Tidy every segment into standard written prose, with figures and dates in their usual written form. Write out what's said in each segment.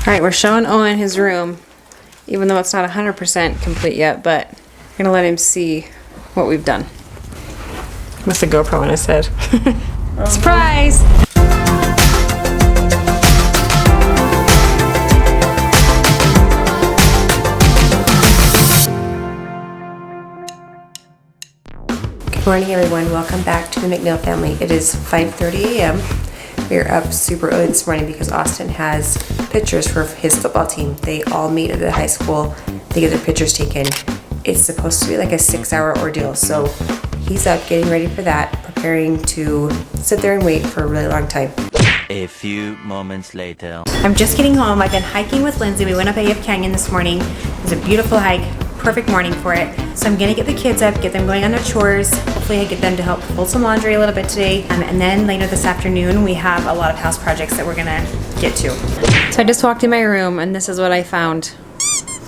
Alright, we're showing Owen his room, even though it's not 100% complete yet, but I'm gonna let him see what we've done. Must have GoPro on his head. Surprise! Good morning, everyone. Welcome back to the McNeel family. It is 5:30 a.m. We're up super early this morning because Austin has pictures for his football team. They all meet at the high school. They get their pictures taken. It's supposed to be like a 6-hour ordeal. So he's up getting ready for that, preparing to sit there and wait for a really long time. A few moments later. I'm just getting home. I've been hiking with Lindsay. We went up AF Canyon this morning. It was a beautiful hike. Perfect morning for it. So I'm gonna get the kids up, get them going on their chores. Hopefully I get them to help fold some laundry a little bit today. And then later this afternoon, we have a lot of house projects that we're gonna get to. So I just walked in my room and this is what I found.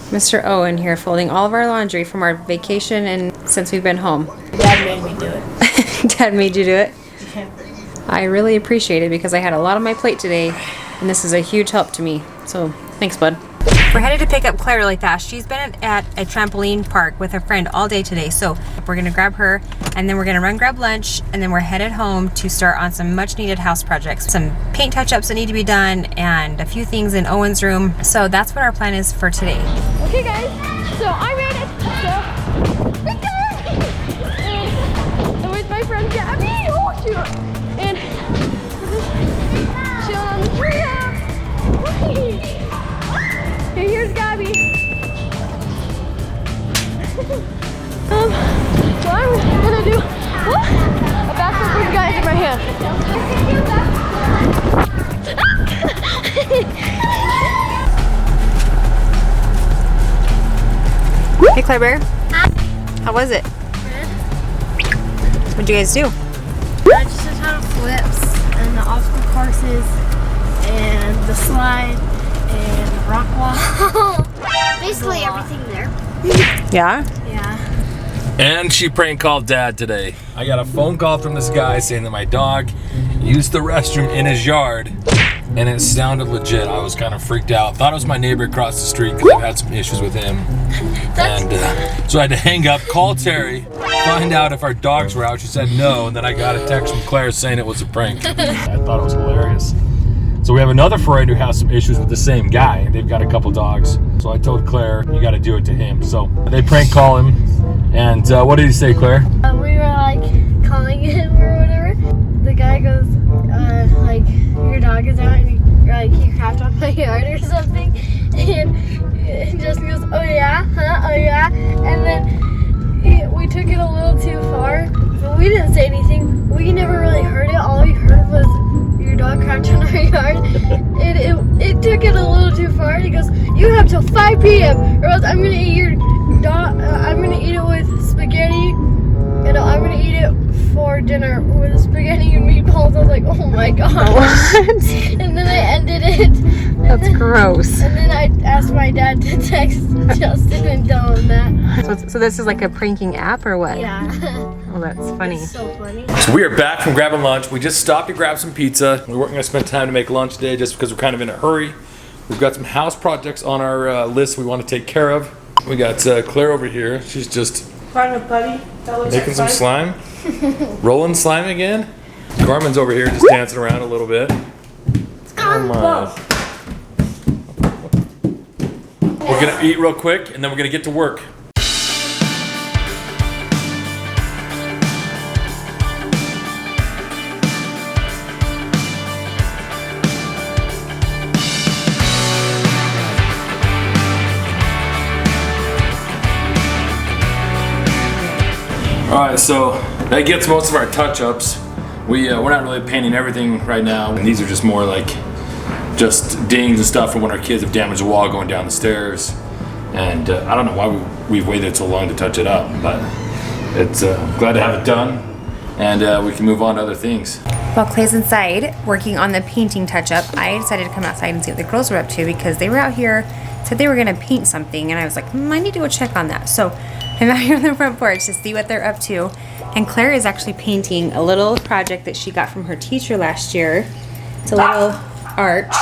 Mr. Owen here folding all of our laundry from our vacation and since we've been home. Dad made me do it. Dad made you do it? Yeah. I really appreciate it because I had a lot on my plate today and this is a huge help to me. So thanks, bud. We're headed to pick up Claire really fast. She's been at a trampoline park with a friend all day today. So we're gonna grab her and then we're gonna run grab lunch and then we're headed home to start on some much needed house projects. Some paint touch-ups that need to be done and a few things in Owen's room. So that's what our plan is for today. Okay guys, so I made it. And with my friend Gabby. Oh shoot. And chilling on the tree house. Okay, here's Gabby. So I'm gonna do a backflip with you guys in my hand. Hey Claire Bear. How was it? What'd you guys do? I just did a ton of flips and the obstacle courses and the slide and the rock wall. Basically everything there. Yeah? Yeah. And she prank called Dad today. I got a phone call from this guy saying that my dog used the restroom in his yard and it sounded legit. I was kind of freaked out. Thought it was my neighbor across the street because I've had some issues with him. And so I had to hang up, call Terry, find out if our dogs were out. She said no, and then I got a text from Claire saying it was a prank. I thought it was hilarious. So we have another friend who has some issues with the same guy. They've got a couple dogs. So I told Claire, you got to do it to him. So they prank call him. And what did he say, Claire? We were like calling him or whatever. The guy goes, like, your dog is out and he crapped on my yard or something. And Justin goes, oh yeah, huh, oh yeah. And then we took it a little too far. But we didn't say anything. We never really heard it. All we heard was your dog crapped on our yard. It took it a little too far. He goes, you have till 5 p.m. or else I'm gonna eat your dog. I'm gonna eat it with spaghetti, and I'm gonna eat it for dinner with spaghetti and meatballs. I was like, oh my god. What? And then I ended it. That's gross. And then I asked my dad to text Justin and tell him that. So this is like a pranking app or what? Yeah. Oh, that's funny. It's so funny. So we are back from grabbing lunch. We just stopped to grab some pizza. We weren't going to spend time to make lunch today just because we're kind of in a hurry. We've got some house projects on our list we want to take care of. We got Claire over here. She's just making some slime. Rolling slime again. Carmen's over here just dancing around a little bit. Come on. We're going to eat real quick and then we're going to get to work. Alright, so that gets most of our touch-ups. We're not really painting everything right now. And these are just more like just dings and stuff from when our kids have damaged the wall going down the stairs. And I don't know why we've waited so long to touch it up, but it's glad to have it done. And we can move on to other things. While Clay's inside working on the painting touch-up, I decided to come outside and see what the girls were up to because they were out here, said they were gonna paint something, and I was like, I need to go check on that. So I'm out here on the front porch to see what they're up to. And Claire is actually painting a little project that she got from her teacher last year. It's a little arch,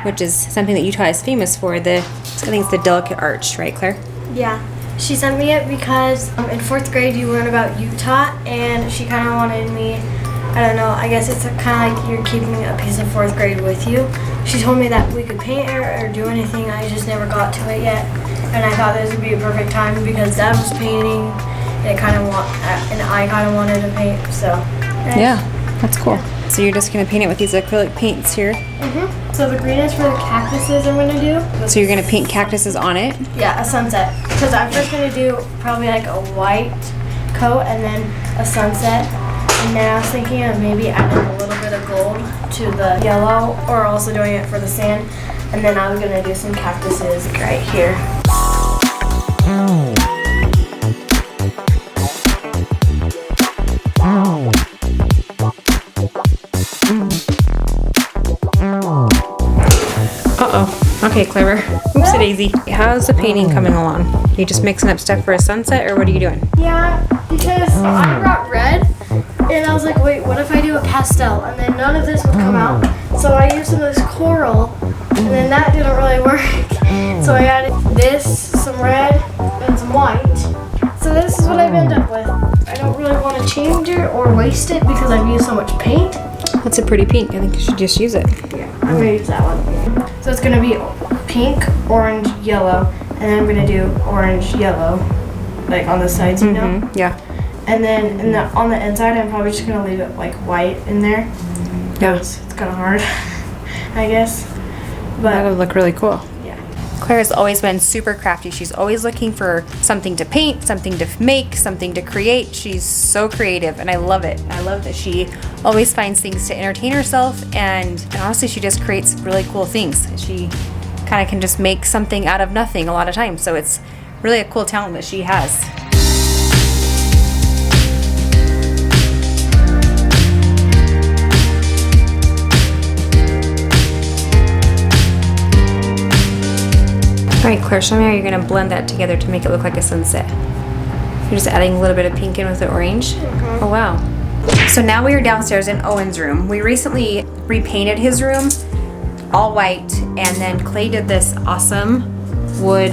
which is something that Utah is famous for. I think it's the delicate arch, right, Claire? Yeah. She sent me it because in 4th grade you learn about Utah, and she kind of wanted me, I don't know, I guess it's kind of like you're keeping a piece of 4th grade with you. She told me that we could paint it or do anything, I just never got to it yet. And I thought this would be a perfect time because Dad was painting, and I kind of wanted to paint, so. Yeah, that's cool. So you're just gonna paint it with these acrylic paints here? So the green is for the cactuses I'm gonna do. So you're gonna paint cactuses on it? Yeah, a sunset. Because I'm first gonna do probably like a white coat and then a sunset. And then I was thinking of maybe adding a little bit of gold to the yellow, or also doing it for the sand. And then I was gonna do some cactuses right here. Okay, Clever. Oopsie daisy. How's the painting coming along? You just mixing up stuff for a sunset, or what are you doing? Yeah, because I brought red, and I was like, wait, what if I do a pastel? And then none of this would come out. So I used some of this coral, and then that didn't really work. So I added this, some red, and some white. So this is what I've ended up with. I don't really want to change it or waste it because I've used so much paint. That's a pretty pink. I think you should just use it. Yeah, I'm gonna use that one. So it's gonna be pink, orange, yellow, and then I'm gonna do orange, yellow, like on the sides, you know? Yeah. And then on the inside, I'm probably just gonna leave it like white in there. Yeah. It's kind of hard, I guess. But That would look really cool. yeah. Claire has always been super crafty. She's always looking for something to paint, something to make, something to create. She's so creative, and I love it. I love that she always finds things to entertain herself, and honestly, she just creates really cool things. She kind of can just make something out of nothing a lot of times, so it's really a cool talent that she has. All right, Claire, show me how you're gonna blend that together to make it look like a sunset. You're just adding a little bit of pink in with the orange. Oh, wow. So now we are downstairs in Owen's room. We recently repainted his room all white, and then Clay did this awesome wood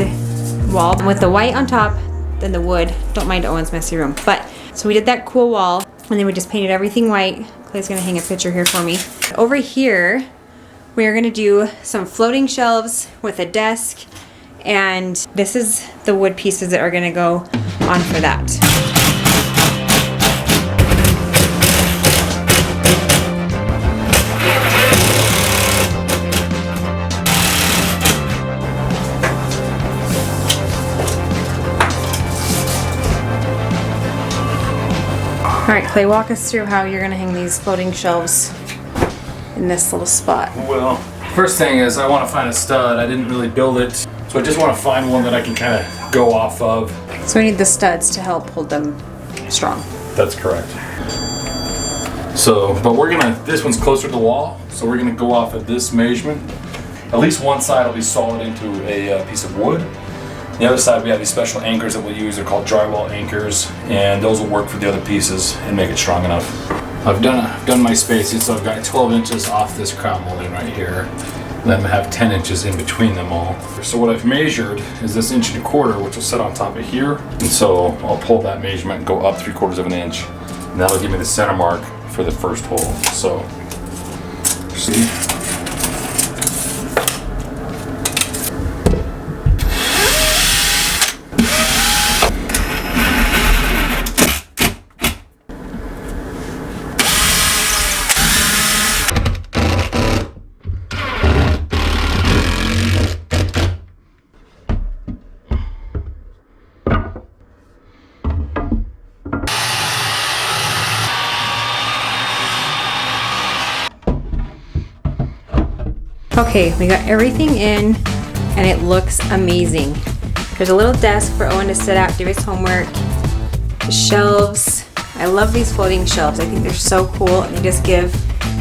wall with the white on top, then the wood. Don't mind Owen's messy room. But, so we did that cool wall, and then we just painted everything white. Clay's gonna hang a picture here for me. Over here, we are gonna do some floating shelves with a desk, and this is the wood pieces that are gonna go on for that. All right, Clay, walk us through how you're gonna hang these floating shelves in this little spot. Well, first thing is I want to find a stud. I didn't really build it, so I just want to find one that I can kind of go off of. So we need the studs to help hold them strong. That's correct. So, but this one's closer to the wall, so we're gonna go off of this measurement. At least one side will be solid into a piece of wood. The other side, we have these special anchors that we'll use. They're called drywall anchors, and those will work for the other pieces and make it strong enough. I've done my spacing, so I've got 12 inches off this crown molding right here. Then I have 10 inches in between them all. So what I've measured is this 1 1/4 inch, which will sit on top of here. And so I'll pull that measurement and go up 3/4 of an inch. And that'll give me the center mark for the first hole. So, see? Okay, we got everything in, and it looks amazing. There's a little desk for Owen to sit at, do his homework. The shelves. I love these floating shelves. I think they're so cool, and they just give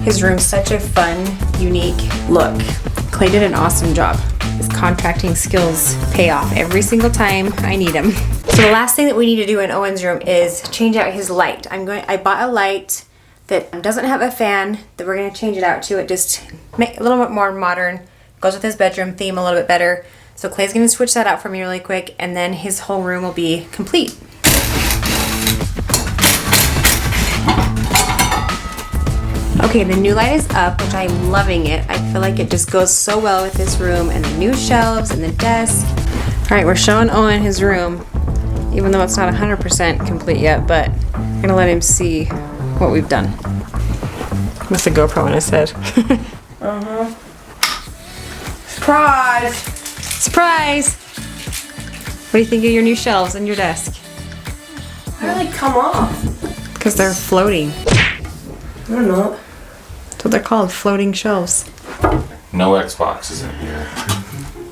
his room such a fun, unique look. Clay did an awesome job. His contracting skills pay off every single time I need them. So the last thing that we need to do in Owen's room is change out his light. I bought a light that doesn't have a fan that we're gonna change it out to. It just make a little bit more modern, goes with his bedroom theme a little bit better. So Clay's gonna switch that out for me really quick, and then his whole room will be complete. Okay, the new light is up, which I'm loving it. I feel like it just goes so well with this room, and the new shelves and the desk. All right, we're showing Owen his room, even though it's not 100% complete yet, but I'm gonna let him see what we've done. Must have GoPro in his head. Surprise! Surprise! What do you think of your new shelves and your desk? How do they come off? Because they're floating. I don't know. That's what they're called, floating shelves. No Xboxes in here.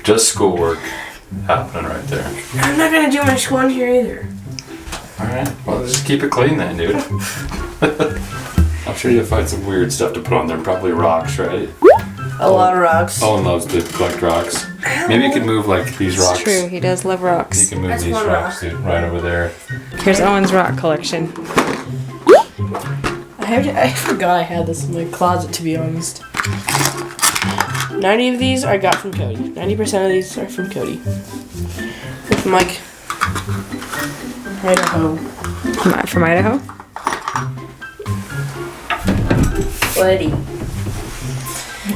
Just schoolwork happening right there. I'm not gonna do my school in here either. Alright, well just keep it clean then, dude. I'm sure you'll find some weird stuff to put on there. Probably rocks, right? A lot of rocks. Owen loves to collect rocks. Maybe you can move like these rocks. It's true, he does love You rocks. can move That's these one rocks, rock. dude, right over there. Here's Owen's rock collection. I forgot I had this in my closet, to be honest. 90 of these I got from Cody. 90% of these are from Cody. They're from like Idaho. From Idaho? Letty.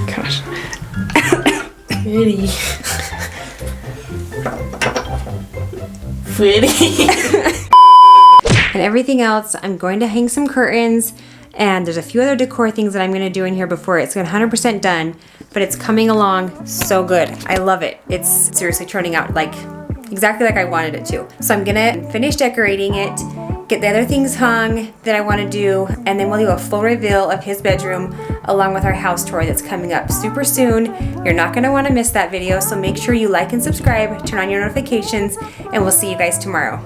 Gosh. Fitty. Fitty. And everything else, I'm going to hang some curtains, and there's a few other decor things that I'm going to do in here before it's 100% done, but it's coming along so good. I love it. It's seriously turning out like exactly like I wanted it to. So I'm gonna finish decorating it, get the other things hung that I want to do, and then we'll do a full reveal of his bedroom along with our house tour that's coming up super soon. You're not going to want to miss that video, so make sure you like and subscribe, turn on your notifications, and we'll see you guys tomorrow.